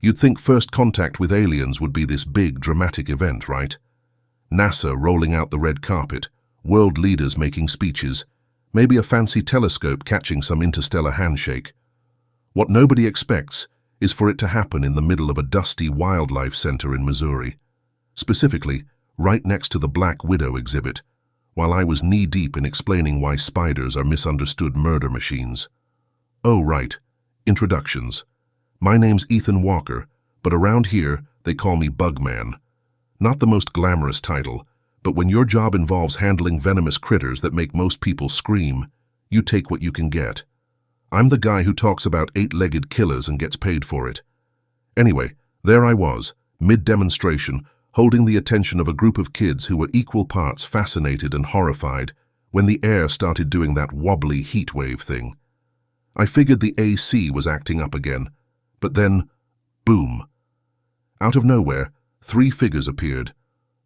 You'd think first contact with aliens would be this big, dramatic event, right? NASA rolling out the red carpet, world leaders making speeches, maybe a fancy telescope catching some interstellar handshake. What nobody expects is for it to happen in the middle of a dusty wildlife center in Missouri, specifically right next to the Black Widow exhibit, while I was knee-deep in explaining why spiders are misunderstood murder machines. Oh, right. Introductions. My name's Ethan Walker, but around here they call me Bugman. Not the most glamorous title, but when your job involves handling venomous critters that make most people scream, you take what you can get. I'm the guy who talks about eight-legged killers and gets paid for it. Anyway, there I was, mid-demonstration, holding the attention of a group of kids who were equal parts fascinated and horrified when the air started doing that wobbly heat wave thing. I figured the AC was acting up again, but then, boom. Out of nowhere, 3 figures appeared,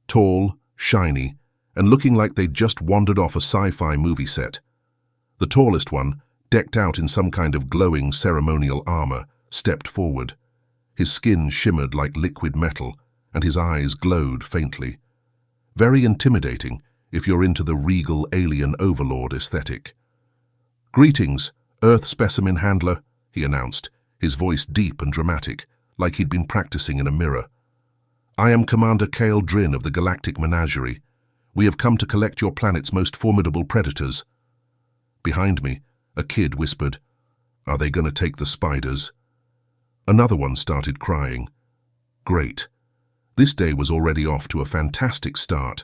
tall, shiny, and looking like they'd just wandered off a sci-fi movie set. The tallest one, decked out in some kind of glowing ceremonial armor, stepped forward. His skin shimmered like liquid metal, and his eyes glowed faintly. Very intimidating if you're into the regal alien overlord aesthetic. "Greetings, Earth specimen handler," he announced, his voice deep and dramatic, like he'd been practicing in a mirror. "I am Commander Kale Drin of the Galactic Menagerie. We have come to collect your planet's most formidable predators." Behind me, a kid whispered, "Are they going to take the spiders?" Another one started crying. Great. This day was already off to a fantastic start.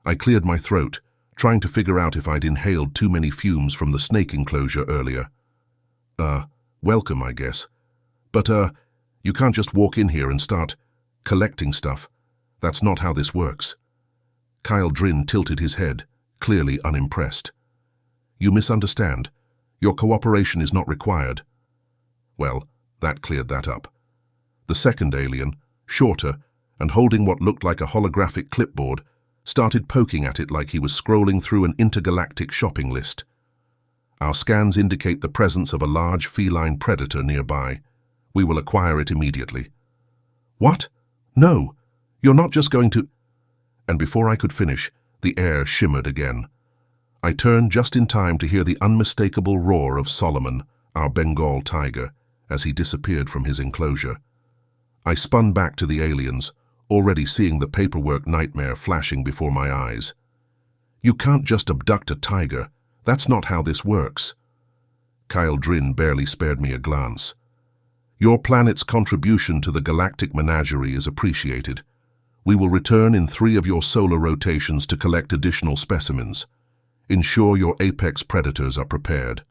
I cleared my throat, trying to figure out if I'd inhaled too many fumes from the snake enclosure earlier. Welcome, I guess. But, you can't just walk in here and start collecting stuff. That's not how this works." Kyle Drin tilted his head, clearly unimpressed. "You misunderstand. Your cooperation is not required." Well, that cleared that up. The second alien, shorter, and holding what looked like a holographic clipboard, started poking at it like he was scrolling through an intergalactic shopping list. "Our scans indicate the presence of a large feline predator nearby. We will acquire it immediately." "What? No, you're not just going to—" And before I could finish, the air shimmered again. I turned just in time to hear the unmistakable roar of Solomon, our Bengal tiger, as he disappeared from his enclosure. I spun back to the aliens, already seeing the paperwork nightmare flashing before my eyes. "You can't just abduct a tiger. That's not how this works." Kyle Drin barely spared me a glance. "Your planet's contribution to the Galactic Menagerie is appreciated. We will return in 3 of your solar rotations to collect additional specimens. Ensure your apex predators are prepared."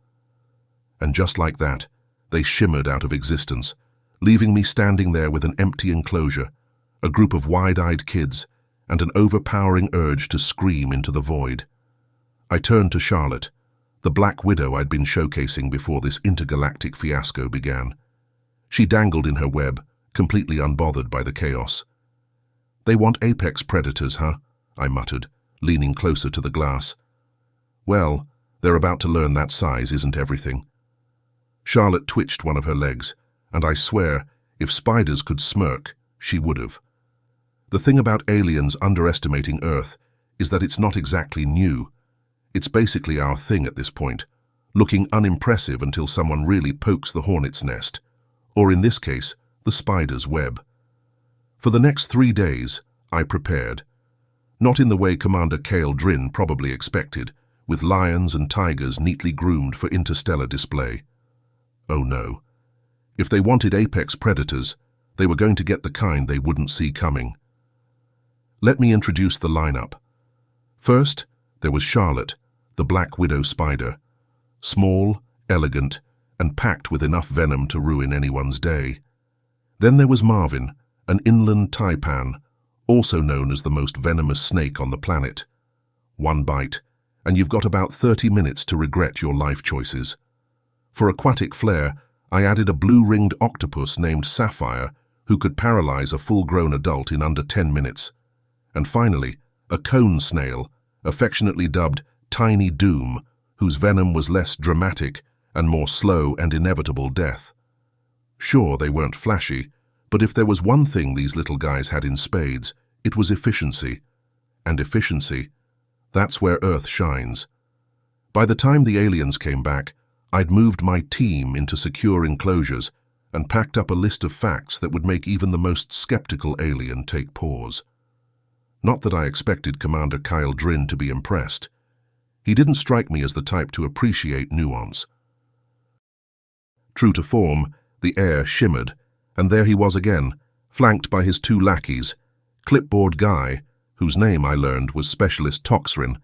And just like that, they shimmered out of existence, leaving me standing there with an empty enclosure, a group of wide-eyed kids, and an overpowering urge to scream into the void. I turned to Charlotte, the Black Widow I'd been showcasing before this intergalactic fiasco began. She dangled in her web, completely unbothered by the chaos. "They want apex predators, huh?" I muttered, leaning closer to the glass. "Well, they're about to learn that size isn't everything." Charlotte twitched one of her legs, and I swear, if spiders could smirk, she would have. The thing about aliens underestimating Earth is that it's not exactly new. It's basically our thing at this point, looking unimpressive until someone really pokes the hornet's nest, or in this case, the spider's web. For the next 3 days, I prepared. Not in the way Commander Kale Drin probably expected, with lions and tigers neatly groomed for interstellar display. Oh no. If they wanted apex predators, they were going to get the kind they wouldn't see coming. Let me introduce the lineup. First, there was Charlotte, the Black Widow spider. Small, elegant, and packed with enough venom to ruin anyone's day. Then there was Marvin, an inland taipan, also known as the most venomous snake on the planet. 1 bite, and you've got about 30 minutes to regret your life choices. For aquatic flair, I added a blue-ringed octopus named Sapphire, who could paralyze a full-grown adult in under 10 minutes. And finally, a cone snail, affectionately dubbed Tiny Doom, whose venom was less dramatic and more slow and inevitable death. Sure, they weren't flashy, But if there was one thing these little guys had in spades, it was efficiency. And efficiency, that's where Earth shines. By the time the aliens came back, I'd moved my team into secure enclosures and packed up a list of facts that would make even the most skeptical alien take pause. Not that I expected Commander Kyle Drin to be impressed. He didn't strike me as the type to appreciate nuance. True to form, the air shimmered, and there he was again, flanked by his two lackeys, Clipboard Guy, whose name I learned was Specialist Toxrin,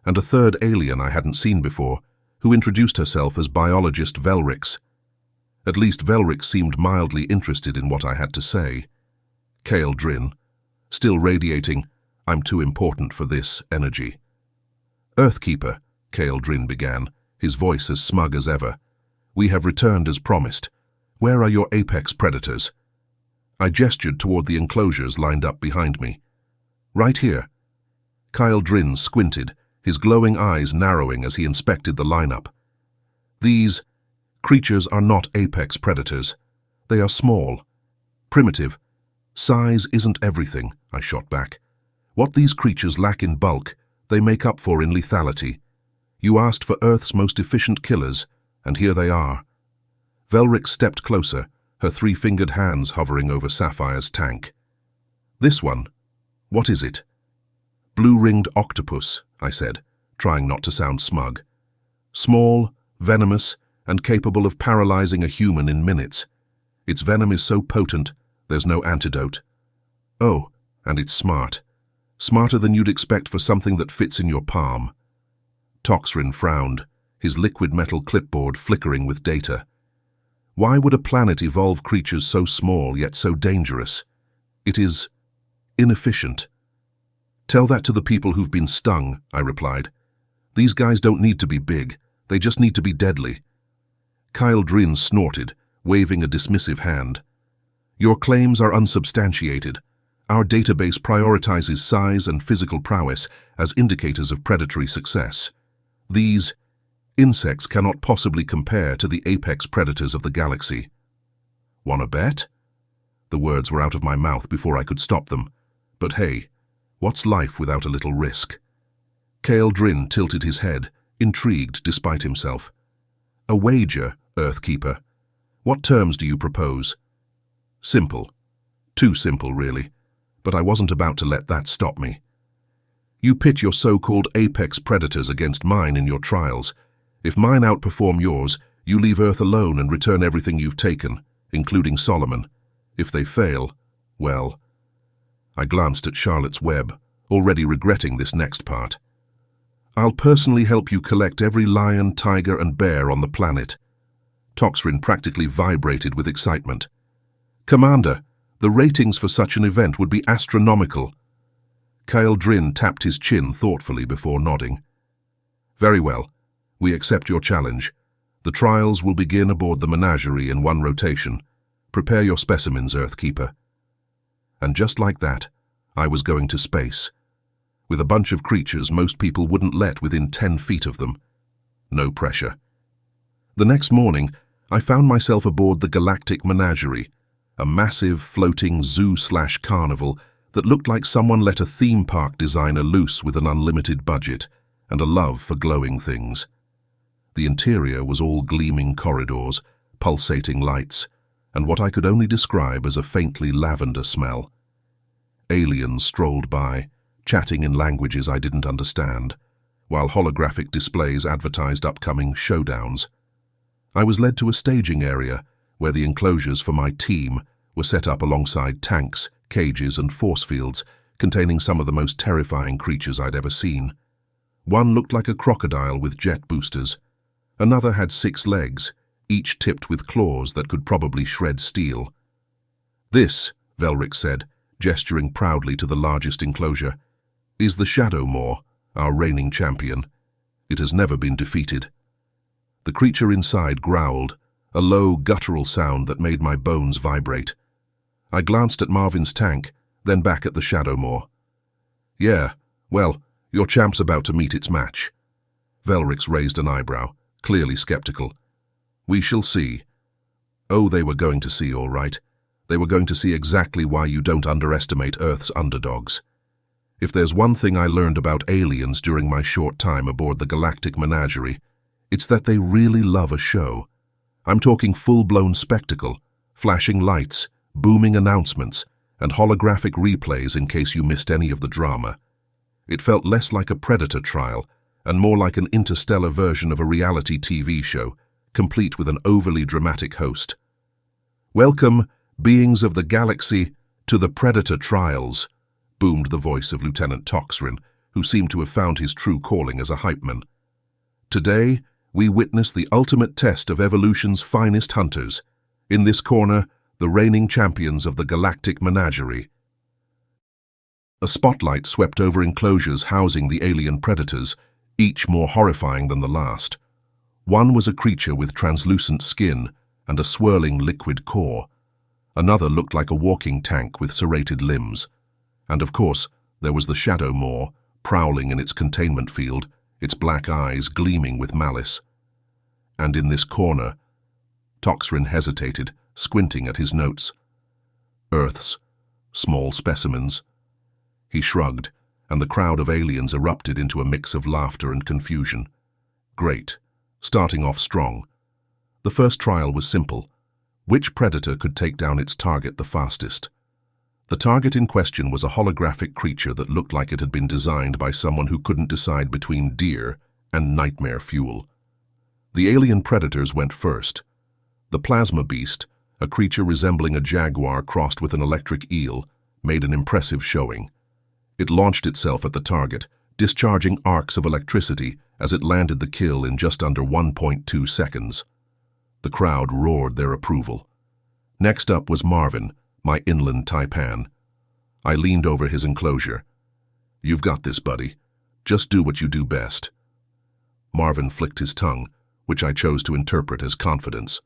and a third alien I hadn't seen before, who introduced herself as biologist Velrix. At least Velrix seemed mildly interested in what I had to say. Kyle Drin, still radiating, "I'm too important for this" energy. "Earthkeeper," Kyle Drin began, his voice as smug as ever. "We have returned as promised. Where are your apex predators?" I gestured toward the enclosures lined up behind me. "Right here." Kyle Drin squinted, his glowing eyes narrowing as he inspected the lineup. "These creatures are not apex predators. They are small, primitive. Size isn't everything," I shot back. "What these creatures lack in bulk, they make up for in lethality. You asked for Earth's most efficient killers, and here they are." Velrix stepped closer, her three-fingered hands hovering over Sapphire's tank. "This one, what is it?" "Blue-ringed octopus," I said, trying not to sound smug. "Small, venomous, and capable of paralyzing a human in minutes. Its venom is so potent, there's no antidote. Oh, and it's smart. Smarter than you'd expect for something that fits in your palm." Toxrin frowned, his liquid metal clipboard flickering with data. "Why would a planet evolve creatures so small yet so dangerous? It is inefficient." "Tell that to the people who've been stung," I replied. "These guys don't need to be big, they just need to be deadly." Kyle Drin snorted, waving a dismissive hand. "Your claims are unsubstantiated. Our database prioritizes size and physical prowess as indicators of predatory success. These insects cannot possibly compare to the apex predators of the galaxy." "Wanna bet?" The words were out of my mouth before I could stop them. But hey, what's life without a little risk? Kyle Drin tilted his head, intrigued despite himself. "A wager, Earthkeeper. What terms do you propose?" "Simple. Too simple, really. But I wasn't about to let that stop me. You pit your so-called apex predators against mine in your trials. If mine outperform yours, you leave Earth alone and return everything you've taken, including Solomon. If they fail, well..." I glanced at Charlotte's Web, already regretting this next part. "I'll personally help you collect every lion, tiger, and bear on the planet." Toxrin practically vibrated with excitement. "Commander, the ratings for such an event would be astronomical." Kyle Drin tapped his chin thoughtfully before nodding. "Very well. We accept your challenge. The trials will begin aboard the Menagerie in one rotation. Prepare your specimens, Earthkeeper." And just like that, I was going to space. With a bunch of creatures most people wouldn't let within 10 feet of them. No pressure. The next morning, I found myself aboard the Galactic Menagerie, a massive, floating zoo/carnival that looked like someone let a theme park designer loose with an unlimited budget and a love for glowing things. The interior was all gleaming corridors, pulsating lights, and what I could only describe as a faintly lavender smell. Aliens strolled by, chatting in languages I didn't understand, while holographic displays advertised upcoming showdowns. I was led to a staging area where the enclosures for my team were set up alongside tanks, cages, and force fields containing some of the most terrifying creatures I'd ever seen. One looked like a crocodile with jet boosters. Another had 6 legs, each tipped with claws that could probably shred steel. "This," Velrix said, gesturing proudly to the largest enclosure, "is the Shadow Maw, our reigning champion. It has never been defeated." The creature inside growled, a low, guttural sound that made my bones vibrate. I glanced at Marvin's tank, then back at the Shadow Maw. "Yeah, well, your champ's about to meet its match." Velrix raised an eyebrow, clearly skeptical. "We shall see." Oh, they were going to see, all right. They were going to see exactly why you don't underestimate Earth's underdogs. If there's one thing I learned about aliens during my short time aboard the Galactic Menagerie, it's that they really love a show. I'm talking full-blown spectacle, flashing lights, booming announcements, and holographic replays in case you missed any of the drama. It felt less like a Predator trial and more like an interstellar version of a reality TV show, complete with an overly dramatic host. "Welcome, beings of the galaxy, to the Predator trials," boomed the voice of Lieutenant Toxrin, who seemed to have found his true calling as a hypeman. "Today, we witness the ultimate test of evolution's finest hunters. In this corner, the reigning champions of the Galactic Menagerie." A spotlight swept over enclosures housing the alien predators, each more horrifying than the last. One was a creature with translucent skin and a swirling liquid core. Another looked like a walking tank with serrated limbs. And of course, there was the Shadow Maw, prowling in its containment field, its black eyes gleaming with malice. And in this corner, Toxrin hesitated, squinting at his notes. Earth's small specimens. He shrugged, and the crowd of aliens erupted into a mix of laughter and confusion. Great, starting off strong. The first trial was simple. Which predator could take down its target the fastest? The target in question was a holographic creature that looked like it had been designed by someone who couldn't decide between deer and nightmare fuel. The alien predators went first. The plasma beast, a creature resembling a jaguar crossed with an electric eel, made an impressive showing. It launched itself at the target, discharging arcs of electricity as it landed the kill in just under 1.2 seconds. The crowd roared their approval. Next up was Marvin, my inland taipan. I leaned over his enclosure. "You've got this, buddy. Just do what you do best." Marvin flicked his tongue, which I chose to interpret as confidence.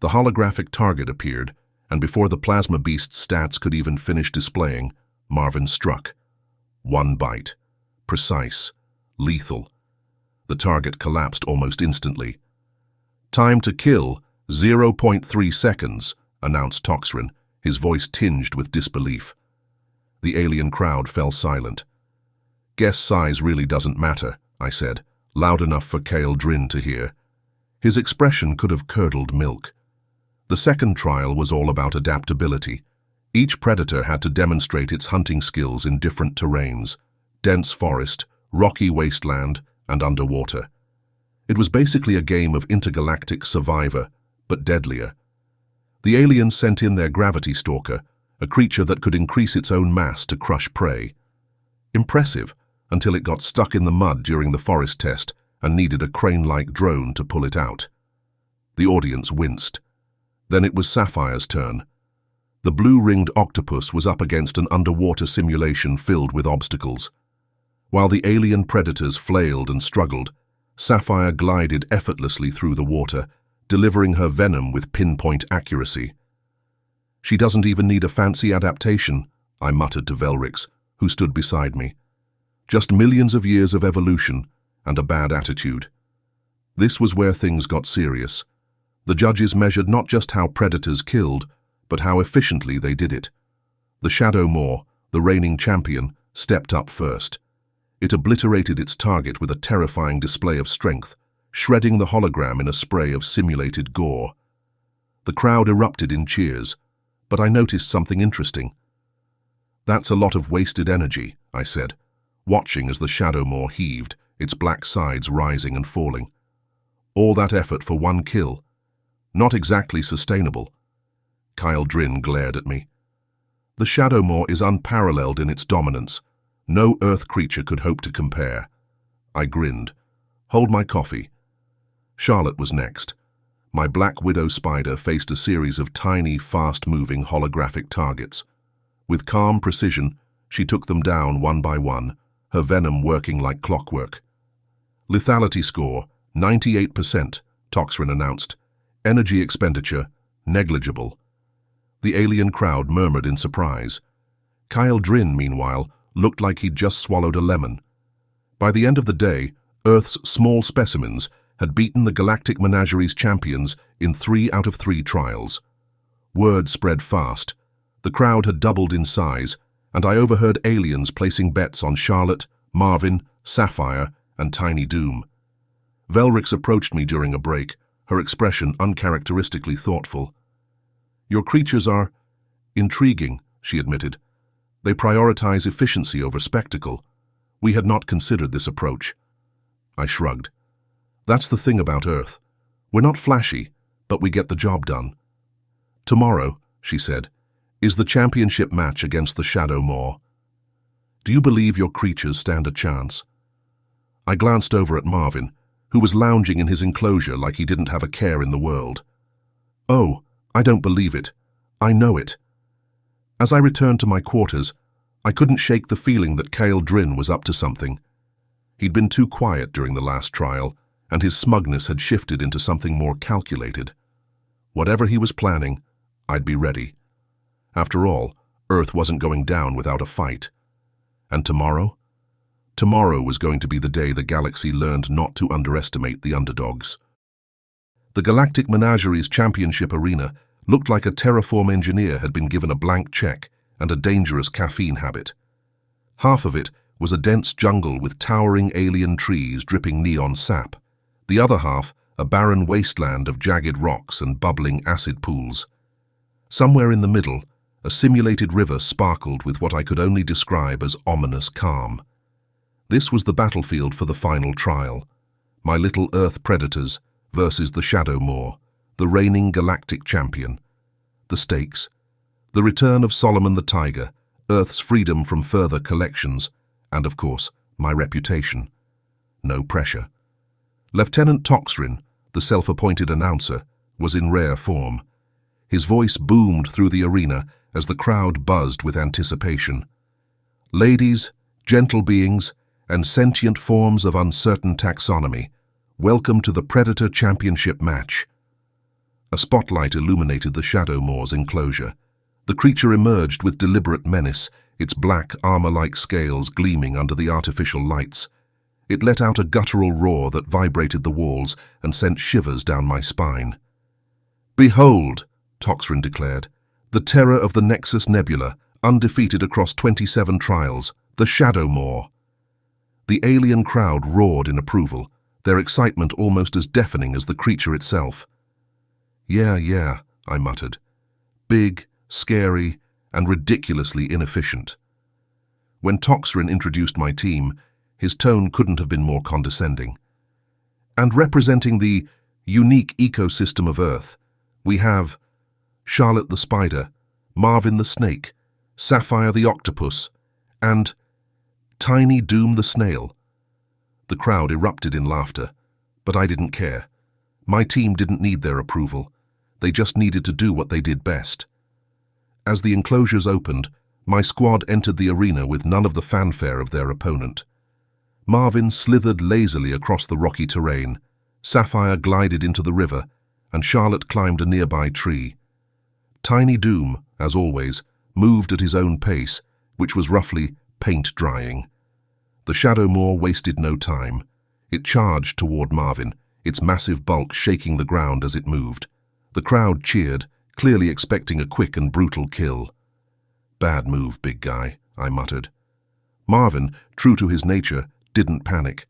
The holographic target appeared, and before the plasma beast's stats could even finish displaying, Marvin struck. One bite. Precise. Lethal. The target collapsed almost instantly. "Time to kill, 0.3 seconds, announced Toxrin, his voice tinged with disbelief. The alien crowd fell silent. "Guess size really doesn't matter," I said, loud enough for Kyle Drin to hear. His expression could have curdled milk. The second trial was all about adaptability. Each predator had to demonstrate its hunting skills in different terrains: dense forest, rocky wasteland, and underwater. It was basically a game of intergalactic Survivor, but deadlier. The aliens sent in their gravity stalker, a creature that could increase its own mass to crush prey. Impressive, until it got stuck in the mud during the forest test and needed a crane-like drone to pull it out. The audience winced. Then it was Sapphire's turn. The blue-ringed octopus was up against an underwater simulation filled with obstacles. While the alien predators flailed and struggled, Sapphire glided effortlessly through the water, delivering her venom with pinpoint accuracy. "She doesn't even need a fancy adaptation," I muttered to Velrix, who stood beside me. "Just millions of years of evolution and a bad attitude." This was where things got serious. The judges measured not just how predators killed, but how efficiently they did it. The Shadow Maw, the reigning champion, stepped up first. It obliterated its target with a terrifying display of strength, shredding the hologram in a spray of simulated gore. The crowd erupted in cheers, but I noticed something interesting. "That's a lot of wasted energy," I said, watching as the Shadow Maw heaved, its black sides rising and falling. "All that effort for one kill. Not exactly sustainable." Kyle Drin glared at me. "The Shadow Maw is unparalleled in its dominance. No Earth creature could hope to compare." I grinned. "Hold my coffee." Charlotte was next. My Black Widow spider faced a series of tiny, fast-moving holographic targets. With calm precision, she took them down one by one, her venom working like clockwork. "Lethality score, 98%, Toxrin announced. "Energy expenditure, negligible." The alien crowd murmured in surprise. Kyle Drin, meanwhile, looked like he'd just swallowed a lemon. By the end of the day, Earth's small specimens had beaten the Galactic Menagerie's champions in 3 out of 3 trials. Word spread fast. The crowd had doubled in size, and I overheard aliens placing bets on Charlotte, Marvin, Sapphire, and Tiny Doom. Velrix approached me during a break, her expression uncharacteristically thoughtful. "Your creatures are intriguing," she admitted. "They prioritize efficiency over spectacle. We had not considered this approach." I shrugged. "That's the thing about Earth. We're not flashy, but we get the job done." "Tomorrow," she said, "is the championship match against the Shadow Maw. Do you believe your creatures stand a chance?" I glanced over at Marvin, who was lounging in his enclosure like he didn't have a care in the world. "Oh, I don't believe it. I know it." As I returned to my quarters, I couldn't shake the feeling that Kale Drin was up to something. He'd been too quiet during the last trial, and his smugness had shifted into something more calculated. Whatever he was planning, I'd be ready. After all, Earth wasn't going down without a fight. And tomorrow? Tomorrow was going to be the day the galaxy learned not to underestimate the underdogs. The Galactic Menagerie's championship arena looked like a terraform engineer had been given a blank check and a dangerous caffeine habit. Half of it was a dense jungle with towering alien trees dripping neon sap. The other half, a barren wasteland of jagged rocks and bubbling acid pools. Somewhere in the middle, a simulated river sparkled with what I could only describe as ominous calm. This was the battlefield for the final trial. My little Earth predators versus the Shadow Maw, the reigning galactic champion. The stakes: the return of Solomon the Tiger, Earth's freedom from further collections, and of course, my reputation. No pressure. Lieutenant Toxrin, the self-appointed announcer, was in rare form. His voice boomed through the arena as the crowd buzzed with anticipation. "Ladies, gentle beings, and sentient forms of uncertain taxonomy, welcome to the Predator Championship match." A spotlight illuminated the Shadow Maw's enclosure. The creature emerged with deliberate menace, its black, armor-like scales gleaming under the artificial lights. It let out a guttural roar that vibrated the walls and sent shivers down my spine. "Behold," Toxrin declared, "the terror of the Nexus Nebula, undefeated across 27 trials, the Shadow Maw." The alien crowd roared in approval, their excitement almost as deafening as the creature itself. Yeah, I muttered. Big, scary, and ridiculously inefficient. When Toxrin introduced my team, his tone couldn't have been more condescending. "And representing the unique ecosystem of Earth, we have Charlotte the Spider, Marvin the Snake, Sapphire the Octopus, and Tiny Doom the Snail." The crowd erupted in laughter, but I didn't care. My team didn't need their approval. They just needed to do what they did best. As the enclosures opened, my squad entered the arena with none of the fanfare of their opponent. Marvin slithered lazily across the rocky terrain, Sapphire glided into the river, and Charlotte climbed a nearby tree. Tiny Doom, as always, moved at his own pace, which was roughly paint drying. The Shadow Maw wasted no time. It charged toward Marvin, its massive bulk shaking the ground as it moved. The crowd cheered, clearly expecting a quick and brutal kill. "Bad move, big guy," I muttered. Marvin, true to his nature, didn't panic.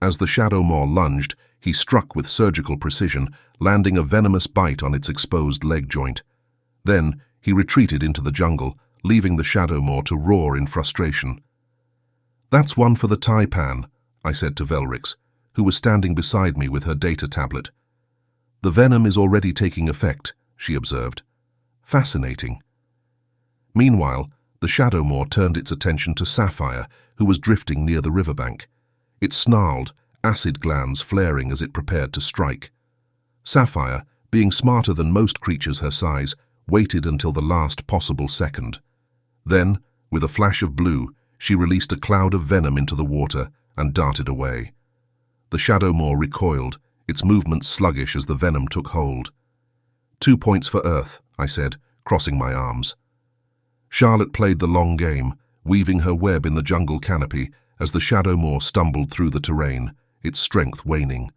As the Shadow Maw lunged, he struck with surgical precision, landing a venomous bite on its exposed leg joint. Then he retreated into the jungle, leaving the Shadow Maw to roar in frustration. "That's one for the taipan," I said to Velrix, who was standing beside me with her data tablet. "The venom is already taking effect," she observed. "Fascinating." Meanwhile, the Shadow Maw turned its attention to Sapphire, who was drifting near the riverbank. It snarled, acid glands flaring as it prepared to strike. Sapphire, being smarter than most creatures her size, waited until the last possible second. Then, with a flash of blue, she released a cloud of venom into the water and darted away. The Shadow Maw recoiled, its movements sluggish as the venom took hold. 2 points for Earth, I said, crossing my arms. Charlotte played the long game, weaving her web in the jungle canopy as the Shadow Maw stumbled through the terrain, its strength waning.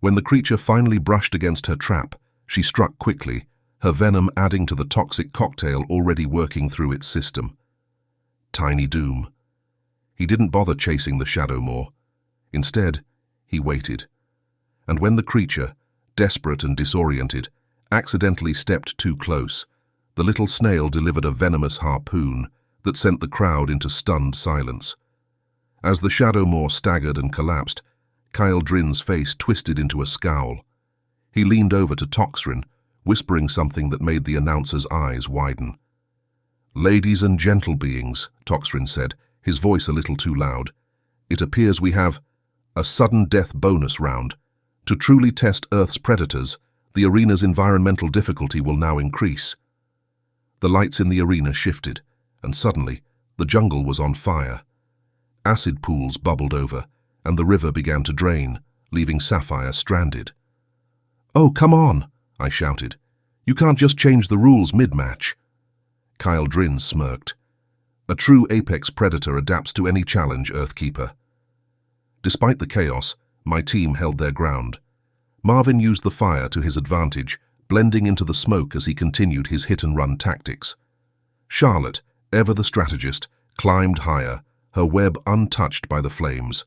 When the creature finally brushed against her trap, she struck quickly, her venom adding to the toxic cocktail already working through its system. Tiny doom. He didn't bother chasing the shadow more. Instead, he waited. And when the creature, desperate and disoriented, accidentally stepped too close, the little snail delivered a venomous harpoon that sent the crowd into stunned silence. As the shadow more staggered and collapsed, Kyle Drin's face twisted into a scowl. He leaned over to Toxrin, whispering something that made the announcer's eyes widen. "Ladies and gentle beings," Toxrin said, his voice a little too loud, "it appears we have a sudden death bonus round. To truly test Earth's predators, the arena's environmental difficulty will now increase." The lights in the arena shifted, and suddenly, the jungle was on fire. Acid pools bubbled over, and the river began to drain, leaving Sapphire stranded. "Oh, come on," I shouted. "You can't just change the rules mid-match." Kyle Drin smirked. "A true apex predator adapts to any challenge, Earthkeeper." Despite the chaos, my team held their ground. Marvin used the fire to his advantage, blending into the smoke as he continued his hit-and-run tactics. Charlotte, ever the strategist, climbed higher, her web untouched by the flames.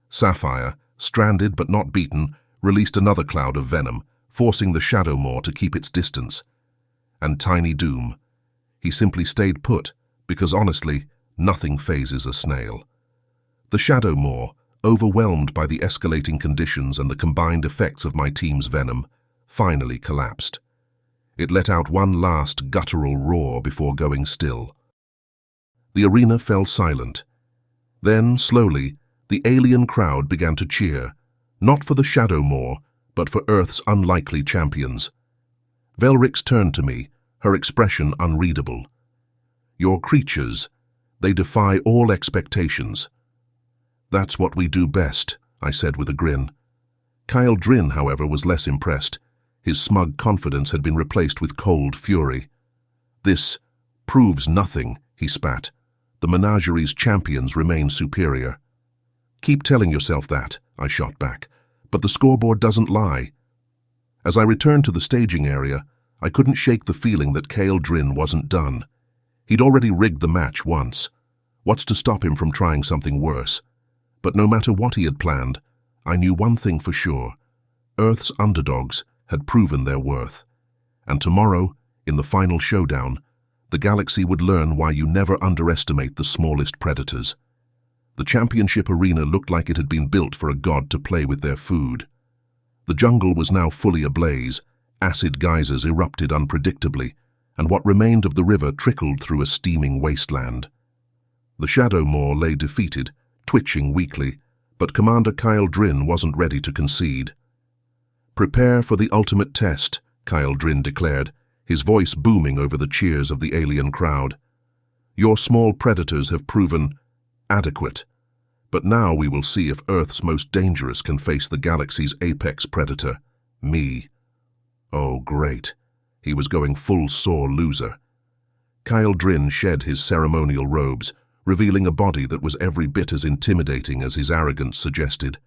Sapphire, stranded but not beaten, released another cloud of venom, forcing the shadow more to keep its distance. And Tiny Doom. He simply stayed put, because honestly, nothing phases a snail. The shadow more, overwhelmed by the escalating conditions and the combined effects of my team's venom, finally collapsed. It let out one last guttural roar before going still. The arena fell silent. Then, slowly, the alien crowd began to cheer, not for the shadow more, but for Earth's unlikely champions. Velrix turned to me, her expression unreadable. "Your creatures, they defy all expectations." "That's what we do best," I said with a grin. Kyle Drin, however, was less impressed. His smug confidence had been replaced with cold fury. "This proves nothing," he spat. "The menagerie's champions remain superior." "Keep telling yourself that," I shot back, "but the scoreboard doesn't lie." As I returned to the staging area, I couldn't shake the feeling that Kyle Drin wasn't done. He'd already rigged the match once. What's to stop him from trying something worse? But no matter what he had planned, I knew one thing for sure. Earth's underdogs had proven their worth. And tomorrow, in the final showdown, the galaxy would learn why you never underestimate the smallest predators. The championship arena looked like it had been built for a god to play with their food. The jungle was now fully ablaze, acid geysers erupted unpredictably, and what remained of the river trickled through a steaming wasteland. The shadow more lay defeated, twitching weakly, but Commander Kyle Drin wasn't ready to concede. "Prepare for the ultimate test," Kyle Drin declared, his voice booming over the cheers of the alien crowd. "Your small predators have proven adequate, but now we will see if Earth's most dangerous can face the galaxy's apex predator, me." Oh, great. He was going full sore loser. Kyle Drin shed his ceremonial robes, revealing a body that was every bit as intimidating as his arrogance suggested.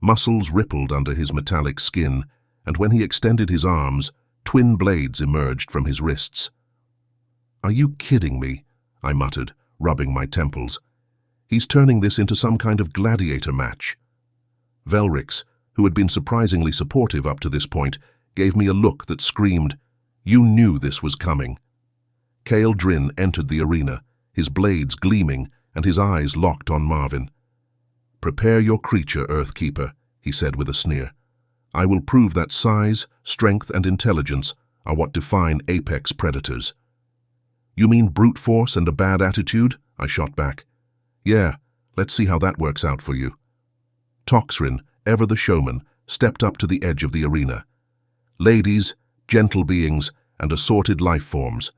Muscles rippled under his metallic skin, and when he extended his arms, twin blades emerged from his wrists. "Are you kidding me?" I muttered, rubbing my temples. "He's turning this into some kind of gladiator match." Velrix, who had been surprisingly supportive up to this point, gave me a look that screamed, "You knew this was coming." Kyle Drin entered the arena, his blades gleaming and his eyes locked on Marvin. "Prepare your creature, Earthkeeper," he said with a sneer. "I will prove that size, strength, and intelligence are what define apex predators." "You mean brute force and a bad attitude?" I shot back. "Yeah, let's see how that works out for you." Toxrin, ever the showman, stepped up to the edge of the arena. "Ladies, gentle beings, and assorted life forms,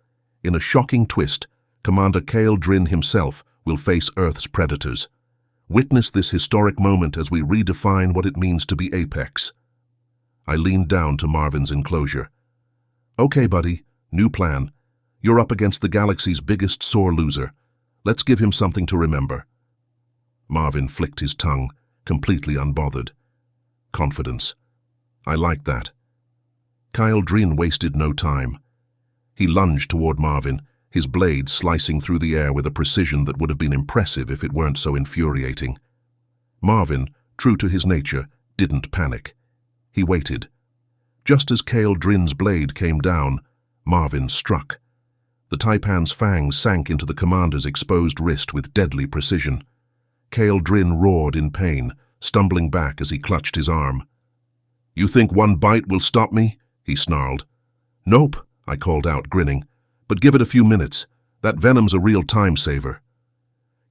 in a shocking twist, Commander Kyle Drin himself will face Earth's predators. Witness this historic moment as we redefine what it means to be apex." I leaned down to Marvin's enclosure. "Okay, buddy, new plan. You're up against the galaxy's biggest sore loser. Let's give him something to remember." Marvin flicked his tongue, completely unbothered. Confidence. I liked that. Kyle Drin wasted no time. He lunged toward Marvin, his blade slicing through the air with a precision that would have been impressive if it weren't so infuriating. Marvin, true to his nature, didn't panic. He waited. Just as Kyle Drin's blade came down, Marvin struck. The taipan's fangs sank into the commander's exposed wrist with deadly precision. Kyle Drin roared in pain, stumbling back as he clutched his arm. "You think one bite will stop me?" he snarled. "Nope," I called out, grinning. "But give it a few minutes. That venom's a real time saver."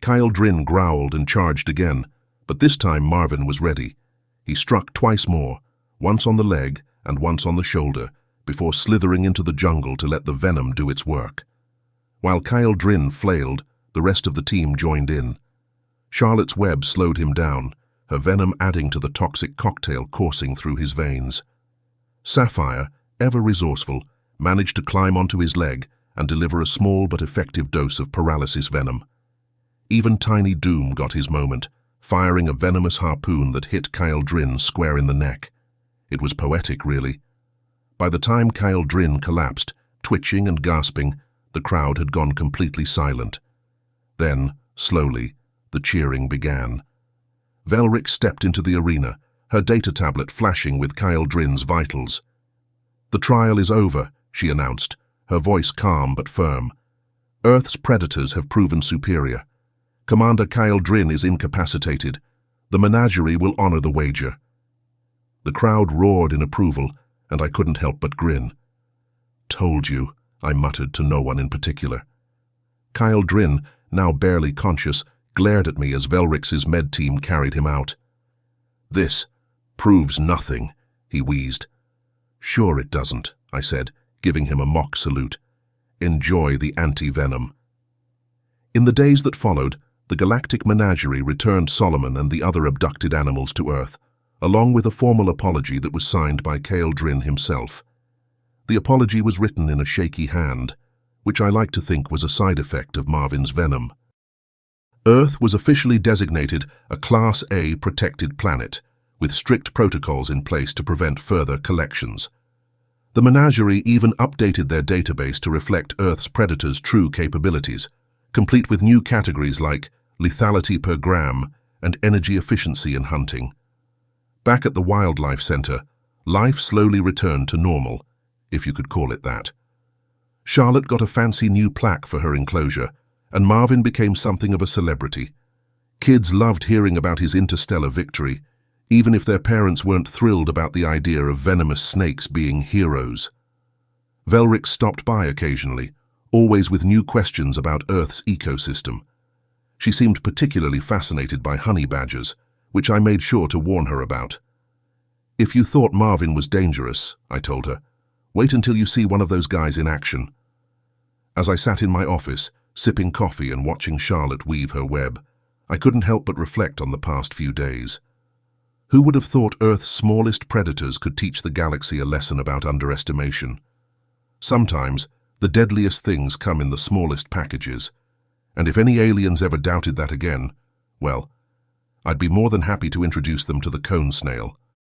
Kyle Drin growled and charged again, but this time Marvin was ready. He struck twice more, once on the leg and once on the shoulder, before slithering into the jungle to let the venom do its work. While Kyle Drin flailed, the rest of the team joined in. Charlotte's web slowed him down, her venom adding to the toxic cocktail coursing through his veins. Sapphire, ever resourceful, managed to climb onto his leg and deliver a small but effective dose of paralysis venom. Even Tiny Doom got his moment, firing a venomous harpoon that hit Kyle Drin square in the neck. It was poetic, really. By the time Kyle Drin collapsed, twitching and gasping, the crowd had gone completely silent. Then, slowly, the cheering began. Velric stepped into the arena, her data tablet flashing with Kyle Drin's vitals. "The trial is over," she announced, her voice calm but firm. "Earth's predators have proven superior. Commander Kyle Drin is incapacitated. The Menagerie will honor the wager." The crowd roared in approval, and I couldn't help but grin. "Told you," I muttered to no one in particular. Kyle Drin, now barely conscious, glared at me as Velrix's med team carried him out. "This proves nothing," he wheezed. "Sure it doesn't," I said, giving him a mock salute. "Enjoy the anti-venom." In the days that followed, the Galactic Menagerie returned Solomon and the other abducted animals to Earth, along with a formal apology that was signed by Kyle Drin himself. The apology was written in a shaky hand, which I like to think was a side effect of Marvin's venom. Earth was officially designated a Class A protected planet, with strict protocols in place to prevent further collections. The Menagerie even updated their database to reflect Earth's predators' true capabilities, complete with new categories like lethality per gram and energy efficiency in hunting. Back at the Wildlife Center, life slowly returned to normal, if you could call it that. Charlotte got a fancy new plaque for her enclosure, and Marvin became something of a celebrity. Kids loved hearing about his interstellar victory, even if their parents weren't thrilled about the idea of venomous snakes being heroes. Velric stopped by occasionally, always with new questions about Earth's ecosystem. She seemed particularly fascinated by honey badgers, which I made sure to warn her about. "If you thought Marvin was dangerous," I told her, "wait until you see one of those guys in action." As I sat in my office, sipping coffee and watching Charlotte weave her web, I couldn't help but reflect on the past few days. Who would have thought Earth's smallest predators could teach the galaxy a lesson about underestimation? Sometimes, the deadliest things come in the smallest packages, and if any aliens ever doubted that again, well, I'd be more than happy to introduce them to the cone snail.